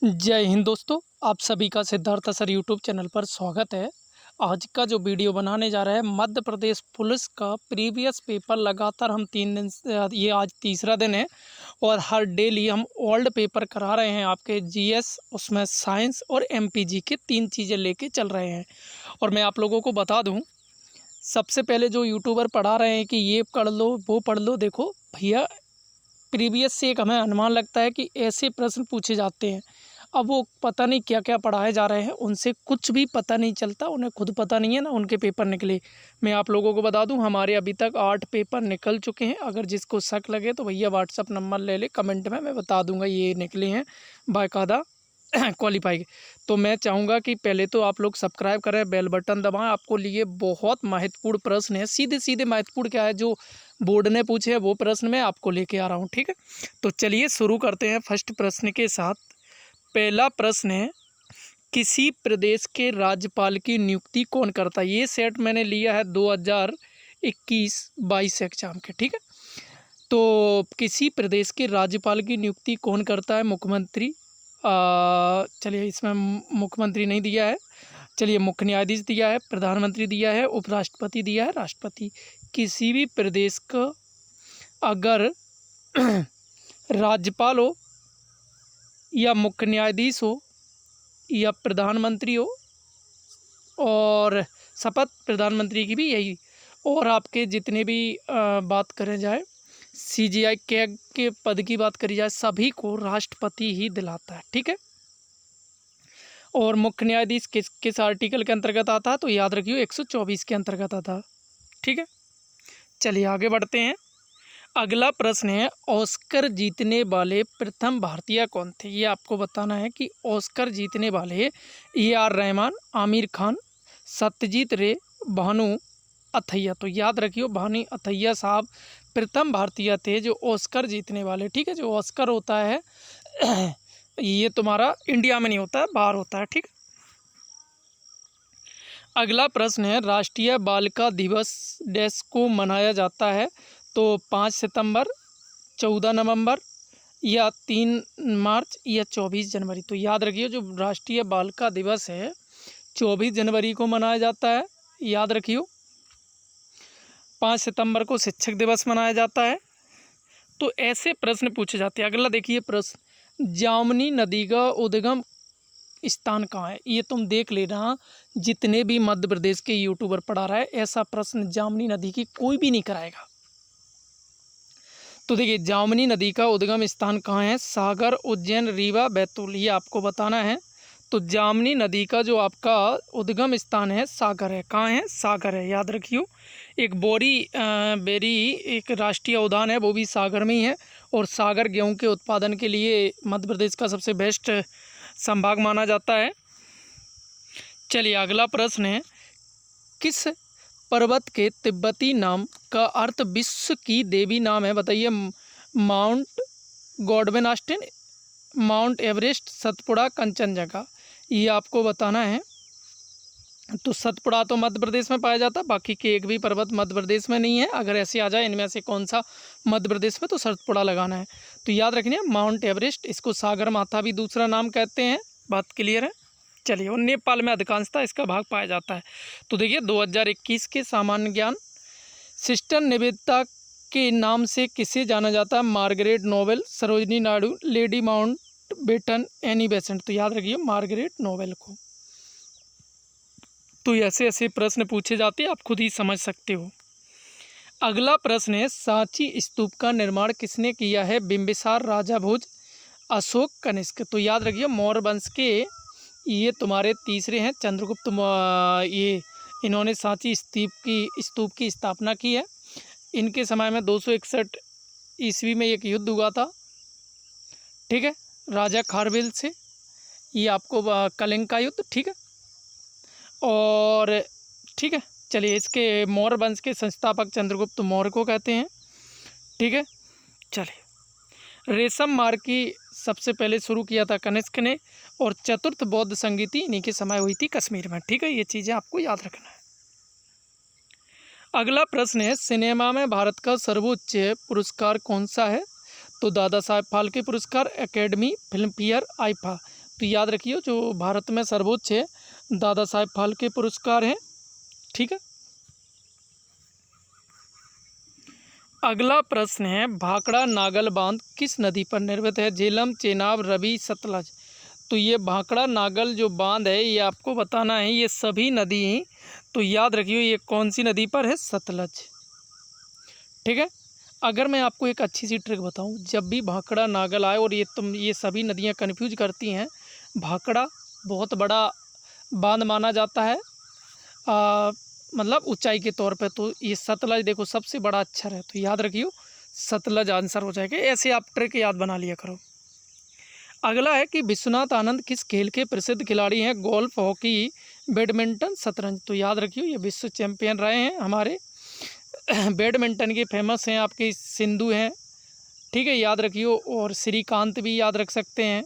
जय हिंद दोस्तों, आप सभी का सिद्धार्थ सर यूट्यूब चैनल पर स्वागत है। आज का जो वीडियो बनाने जा रहा है मध्य प्रदेश पुलिस का प्रीवियस पेपर लगातार हम 3 दिन से ये आज तीसरा दिन है और हर डेली हम ओल्ड पेपर करा रहे हैं आपके जीएस, उसमें साइंस और एमपीजी के 3 चीज़ें लेके चल रहे हैं। और मैं आप लोगों को बता दूं, सबसे पहले जो यूट्यूबर पढ़ा रहे हैं कि ये पढ़ लो वो पढ़ लो, देखो भैया प्रीवियस से एक हमें अनुमान लगता है कि ऐसे प्रश्न पूछे जाते हैं। अब वो पता नहीं क्या क्या पढ़ाए जा रहे हैं, उनसे कुछ भी पता नहीं चलता, उन्हें खुद पता नहीं है ना उनके पेपर निकले। मैं आप लोगों को बता दूं, हमारे अभी तक 8 पेपर निकल चुके हैं। अगर जिसको शक लगे तो भैया व्हाट्सअप नंबर ले ले, कमेंट में मैं बता दूंगा ये निकले हैं बाकायदा क्वालिफाई। तो मैं चाहूँगा कि पहले तो आप लोग सब्सक्राइब करें, बेल बटन दबाएं। आपको लिए बहुत महत्वपूर्ण प्रश्न है, सीधे सीधे महत्वपूर्ण क्या है जो बोर्ड ने पूछे है वो प्रश्न मैं आपको लेके आ रहा हूँ, ठीक है। तो चलिए शुरू करते हैं फर्स्ट प्रश्न के साथ। पहला प्रश्न है, किसी प्रदेश के राज्यपाल की नियुक्ति कौन करता है। ये सेट मैंने लिया है 2021-22 एग्जाम के, ठीक है। तो किसी प्रदेश के राज्यपाल की नियुक्ति कौन करता है। मुख्यमंत्री, चलिए इसमें मुख्यमंत्री नहीं दिया है, चलिए मुख्य न्यायाधीश दिया है, प्रधानमंत्री दिया है, उपराष्ट्रपति दिया है, राष्ट्रपति। किसी भी प्रदेश का अगर राज्यपाल हो या मुख्य न्यायाधीश हो या प्रधानमंत्री हो, और शपथ प्रधानमंत्री की भी यही, और आपके जितने भी बात करें जाए सीजीआई कैग के पद की बात करी जाए, सभी को राष्ट्रपति ही दिलाता है, ठीक है। और मुख्य न्यायाधीश किस किस आर्टिकल के अंतर्गत आता है, तो याद रखियो 124 के अंतर्गत आता है, ठीक है। चलिए आगे बढ़ते हैं। अगला प्रश्न है, ऑस्कर जीतने वाले प्रथम भारतीय कौन थे। ये आपको बताना है कि ऑस्कर जीतने वाले AR रहमान, आमिर खान, सत्यजीत रे, भानु अथैया। तो याद रखियो भानु अथैया साहब प्रथम भारतीय थे जो ऑस्कर जीतने वाले, ठीक है। जो ऑस्कर होता है ये तुम्हारा इंडिया में नहीं होता है, बाहर होता है, ठीक। अगला प्रश्न है, राष्ट्रीय बालिका दिवस डैश को मनाया जाता है। तो 5 सितंबर, 14 नवंबर या 3 मार्च या 24 जनवरी। तो याद रखिए जो राष्ट्रीय बालिका दिवस है 24 जनवरी को मनाया जाता है, याद रखियो। 5 सितंबर को शिक्षक दिवस मनाया जाता है। तो ऐसे प्रश्न पूछे जाते हैं। अगला देखिए प्रश्न, जामनी नदी का उद्गम स्थान कहाँ है। ये तुम देख लेना, जितने भी मध्य प्रदेश के यूट्यूबर पढ़ा रहा है ऐसा प्रश्न जामनी नदी की कोई भी नहीं कराएगा। तो देखिए जामनी नदी का उद्गम स्थान कहाँ है, सागर, उज्जैन, रीवा, बैतूल, ये आपको बताना है। तो जामनी नदी का जो आपका उद्गम स्थान है सागर है। कहाँ है, सागर है, याद रखियो। एक बेरी एक राष्ट्रीय उद्यान है, वो भी सागर में ही है। और सागर गेहूं के उत्पादन के लिए मध्य प्रदेश का सबसे बेस्ट संभाग माना जाता है। चलिए अगला प्रश्न है, किस पर्वत के तिब्बती नाम का अर्थ विश्व की देवी नाम है। बताइए, mount Godwin Austen, mount Everest, Satpura, Kanchenjunga. ये आपको बताना है। तो सतपुड़ा तो मध्य प्रदेश में पाया जाता है, बाकी के एक भी पर्वत मध्य प्रदेश में नहीं है। अगर ऐसे आ जाए इनमें से कौन सा मध्य प्रदेश में, तो सतपुड़ा लगाना है। तो याद रखिए माउंट एवरेस्ट, इसको सागर माथा भी दूसरा नाम कहते हैं, बात क्लियर है। चलिए, और नेपाल में अधिकांशतः इसका भाग पाया जाता है। तो देखिए 2021 के सामान्य ज्ञान, सिस्टर निवेदिता के नाम से किसे जाना जाता है। Margaret Nobel, Sarojini Naidu, lady Mountbatten, Annie Besant. तो याद रखिए मार्गरेट नोबेल को। तो ऐसे ऐसे प्रश्न पूछे जाते हैं, आप खुद ही समझ सकते हो। अगला प्रश्न है, सांची स्तूप का निर्माण किसने किया है। बिंबिसार, राजा भोज, अशोक, कनिष्क। तो याद रखिए मौर्य वंश के ये तुम्हारे तीसरे हैं चंद्रगुप्त। ये इन्होंने सांची स्तूप की स्थापना की है। इनके समय में 261 ईस्वी में एक युद्ध हुआ था, ठीक है, राजा खारवेल से। ये आपको कलिंग का युद्ध, ठीक है। और ठीक है, चलिए इसके मौर्य वंश के संस्थापक चंद्रगुप्त मौर्य को कहते हैं, ठीक है। चलिए, रेशम मार्ग की सबसे पहले शुरू किया था कनिष्क ने, और चतुर्थ बौद्ध संगीति इन्हीं के समय हुई थी कश्मीर में, ठीक है। ये चीज़ें आपको याद रखना है। अगला प्रश्न है, सिनेमा में भारत का सर्वोच्च पुरस्कार कौन सा है। तो दादा साहेब फाल्के पुरस्कार, एकेडमी, फिल्म फेयर, आईफा। तो याद रखिए जो भारत में सर्वोच्च है दादा साहेब फाल्के पुरस्कार है। ठीक है, अगला प्रश्न है भाखड़ा नागल बांध किस नदी पर निर्मित है? झेलम, चेनाब, रवि, सतलज। तो ये भाखड़ा नागल जो बांध है ये आपको बताना है, ये सभी नदी हैं। तो याद रखिए ये कौन सी नदी पर है? सतलज। ठीक है, अगर मैं आपको एक अच्छी सी ट्रिक बताऊं, जब भी भाखड़ा नागल आए और ये सभी नदियां कन्फ्यूज करती हैं, भाखड़ा बहुत बड़ा बांध माना जाता है मतलब ऊंचाई के तौर पे, तो ये सतलज देखो सबसे बड़ा अक्षर है, तो याद रखियो सतलज आंसर हो जाएगा। ऐसे आप ट्रिक याद बना लिया करो। अगला है कि विश्वनाथ आनंद किस खेल के प्रसिद्ध खिलाड़ी हैं? गोल्फ, हॉकी, बैडमिंटन, शतरंज। तो याद रखियो ये विश्व चैंपियन रहे हैं हमारे बैडमिंटन के फेमस हैं आपके सिंधु हैं। ठीक है, याद रखियो। और श्रीकांत भी याद रख सकते हैं।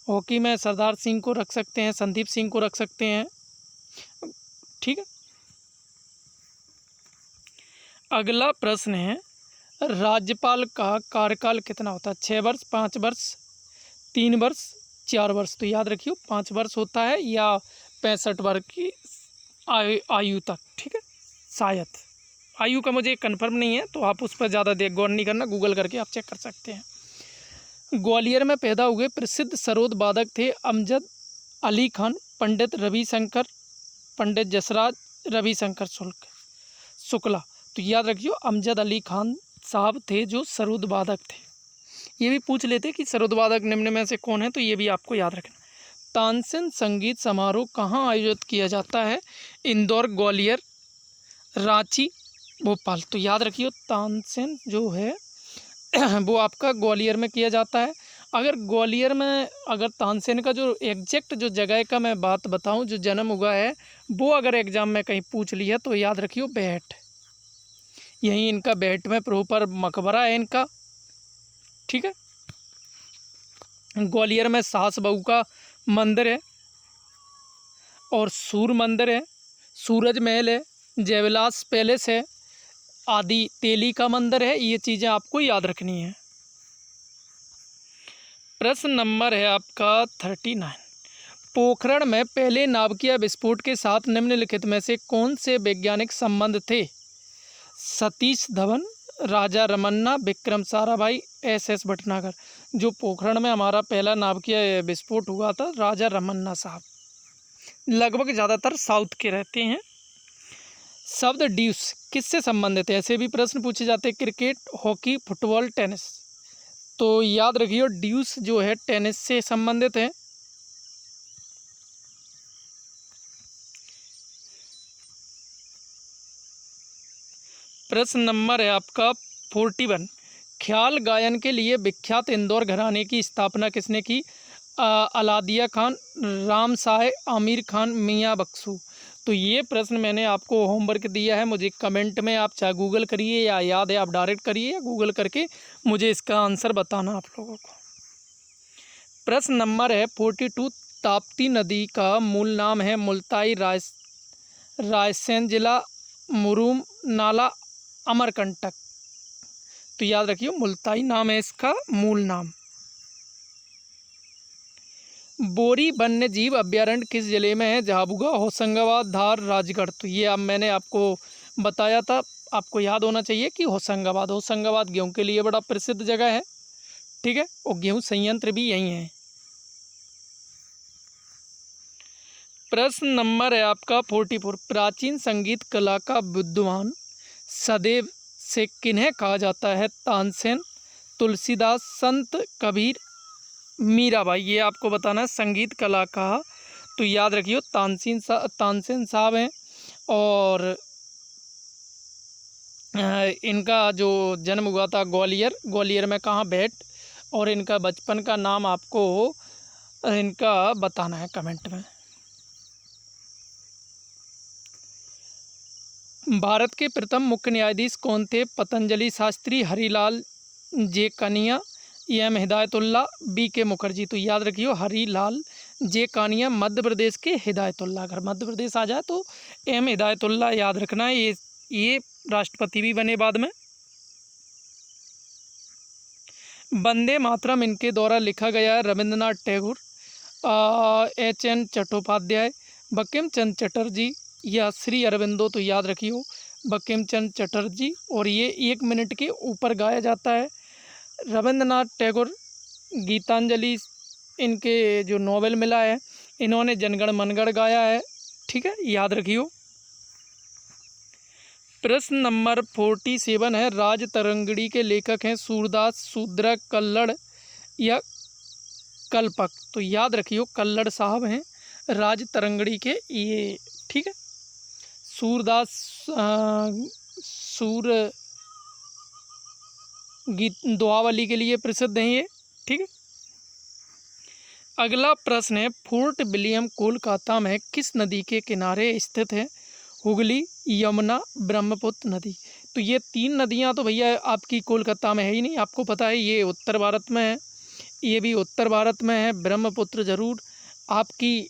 हॉकी में सरदार सिंह को रख सकते हैं, संदीप सिंह को रख सकते हैं। ठीक है, अगला प्रश्न है राज्यपाल का कार्यकाल कितना होता है? 6 वर्ष, 5 वर्ष, 3 वर्ष, 4 वर्ष। तो याद रखियो 5 वर्ष होता है या 65 वर्ष की आयु तक। ठीक है, शायद आयु का मुझे कंफर्म नहीं है, तो आप उस पर ज़्यादा गौर नहीं करना, गूगल करके आप चेक कर सकते हैं। ग्वालियर में पैदा हुए प्रसिद्ध सरोद वादक थे अमजद अली खान, पंडित रविशंकर, पंडित जसराज, रविशंकर शुक्ला। तो याद रखियो अमजद अली खान साहब थे जो सरोद वादक थे। ये भी पूछ लेते कि सरोद वादक निम्न में से कौन है, तो ये भी आपको याद रखना। तानसेन संगीत समारोह कहाँ आयोजित किया जाता है? इंदौर, ग्वालियर, रांची, भोपाल। तो याद रखियो तानसेन जो है वो आपका ग्वालियर में किया जाता है। अगर ग्वालियर में अगर तानसेन का जो एग्जैक्ट जो जगह का मैं बात बताऊं, जो जन्म हुआ है, वो अगर एग्ज़ाम में कहीं पूछ लिया तो याद रखियो बेहट, यहीं इनका बेहट में प्रॉपर मकबरा है इनका। ठीक है, ग्वालियर में सास बहू का मंदिर है और सूर मंदिर है, सूरज महल है, जयविलास पैलेस है, आदि तेली का मंदिर है। ये चीज़ें आपको याद रखनी है। प्रश्न नंबर है आपका 39। पोखरण में पहले नाभिकीय विस्फोट के साथ निम्नलिखित में से कौन से वैज्ञानिक संबंध थे? सतीश धवन, राजा रमन्ना, विक्रम साराभाई, एस भटनागर। जो पोखरण में हमारा पहला नाभिकीय विस्फोट हुआ था, राजा रमन्ना साहब, लगभग ज़्यादातर साउथ के रहते हैं। शब्द ड्यूस किससे संबंधित है? ऐसे भी प्रश्न पूछे जाते हैं, क्रिकेट, हॉकी, फुटबॉल, टेनिस। तो याद रखिए ड्यूस जो है टेनिस से संबंधित है। प्रश्न नंबर है आपका 41। ख्याल गायन के लिए विख्यात इंदौर घराने की स्थापना किसने की? अलादिया खान, राम साय, आमिर खान, मियाँ बख्शू। तो ये प्रश्न मैंने आपको होमवर्क दिया है, मुझे कमेंट में आप चाहे गूगल करिए या याद है आप डायरेक्ट करिए, या गूगल करके मुझे इसका आंसर बताना आप लोगों को। प्रश्न नंबर है 42। ताप्ती नदी का मूल नाम है मुल्ताई, रायसेन जिला, मुरूम नाला, अमरकंटक। तो याद रखिए मुल्ताई नाम है इसका मूल नाम। बोरी वन्य जीव अभ्यारण्य किस जिले में है? झाबुआ, होशंगाबाद, धार, राजगढ़। तो ये अब मैंने आपको बताया था, आपको याद होना चाहिए कि होशंगाबाद गेहूं के लिए बड़ा प्रसिद्ध जगह है। ठीक है, और गेहूं संयंत्र भी यहीं है। प्रश्न नंबर है आपका 44। प्राचीन संगीत कला का विद्वान सदैव से किन्हें कहा जाता है? तानसेन, तुलसीदास, संत कबीर, मीराबाई। ये आपको बताना है संगीत कला का। तो याद रखियो तानसेन साहब हैं, और इनका जो जन्म हुआ था ग्वालियर में कहाँ? भेट। और इनका बचपन का नाम आपको इनका बताना है कमेंट में। भारत के प्रथम मुख्य न्यायाधीश कौन थे? पतंजलि शास्त्री, हरिलाल जे कानिया, एम हिदायतुल्ला, बी के मुखर्जी। तो याद रखियो हरिलाल जे कानिया मध्य प्रदेश के हिदायतुल्ला, अगर मध्य प्रदेश आ जाए तो एम हिदायतुल्ला याद रखना है, ये राष्ट्रपति भी बने बाद में। वंदे मातरम इनके द्वारा लिखा गया है रविंद्रनाथ टैगोर, HN चट्टोपाध्याय, बंकिम चंद्र चटर्जी या श्री अरविंदो। तो याद रखियो बंकिम चंद्र चटर्जी, और ये 1 मिनट के ऊपर गाया जाता है। रविंद्रनाथ टैगोर, गीतांजलि इनके जो नोबेल मिला है, इन्होंने जनगण मनगढ़ गाया है। ठीक है, याद रखियो। प्रश्न नंबर 47 है, राज तरंगिणी के लेखक हैं सूरदास, शूद्रक, कल्लड़ या कल्पक। तो याद रखियो कल्लड़ साहब हैं राज तरंगिणी के ये। ठीक है, सूरदास सूर गीत दोहावली के लिए प्रसिद्ध हैं ये। ठीक है, अगला प्रश्न है, फोर्ट विलियम कोलकाता में किस नदी के किनारे स्थित है? हुगली, यमुना, ब्रह्मपुत्र नदी। तो ये 3 नदियां तो भैया आपकी कोलकाता में है ही नहीं, आपको पता है ये उत्तर भारत में है, ये भी उत्तर भारत में है। ब्रह्मपुत्र जरूर आपकी,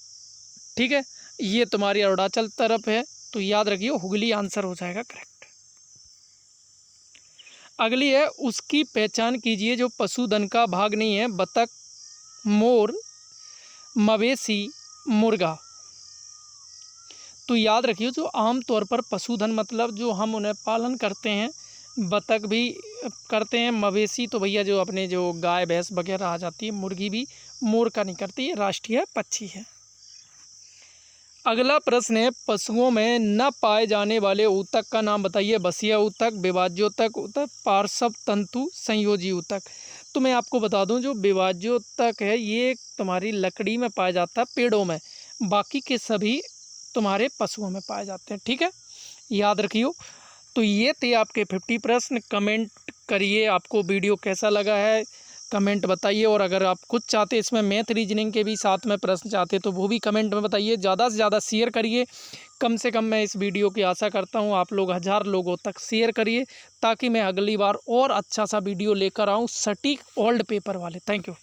ठीक है, ये तुम्हारी अरुणाचल तरफ है। तो याद रखिए हुगली आंसर हो जाएगा करेक्ट। अगली है, उसकी पहचान कीजिए जो पशुधन का भाग नहीं है। बतख, मोर, मवेशी, मुर्गा। तो याद रखिए जो आमतौर पर पशुधन मतलब जो हम उन्हें पालन करते हैं, बतख भी करते हैं, मवेशी तो भैया जो अपने जो गाय भैंस वगैरह आ जाती है, मुर्गी भी, मोर का नहीं करती है, राष्ट्रीय पक्षी है। अगला प्रश्न है, पशुओं में न पाए जाने वाले ऊतक का नाम बताइए। बसिया ऊतक, विभाज्योतक ऊतक, पार्श्व तंतु, संयोजी ऊतक। तो मैं आपको बता दूं जो विभाज्योतक है ये तुम्हारी लकड़ी में पाया जाता है, पेड़ों में, बाकी के सभी तुम्हारे पशुओं में पाए जाते हैं। ठीक है, याद रखियो। तो ये थे आपके 50 प्रश्न। कमेंट करिए आपको वीडियो कैसा लगा है, कमेंट बताइए। और अगर आप कुछ चाहते इसमें मैथ रीजनिंग के भी साथ में प्रश्न चाहते तो वो भी कमेंट में बताइए। ज़्यादा से ज़्यादा शेयर करिए, कम से कम मैं इस वीडियो की आशा करता हूँ आप लोग 1000 लोगों तक शेयर करिए, ताकि मैं अगली बार और अच्छा सा वीडियो लेकर आऊँ सटीक ओल्ड पेपर वाले। Thank you.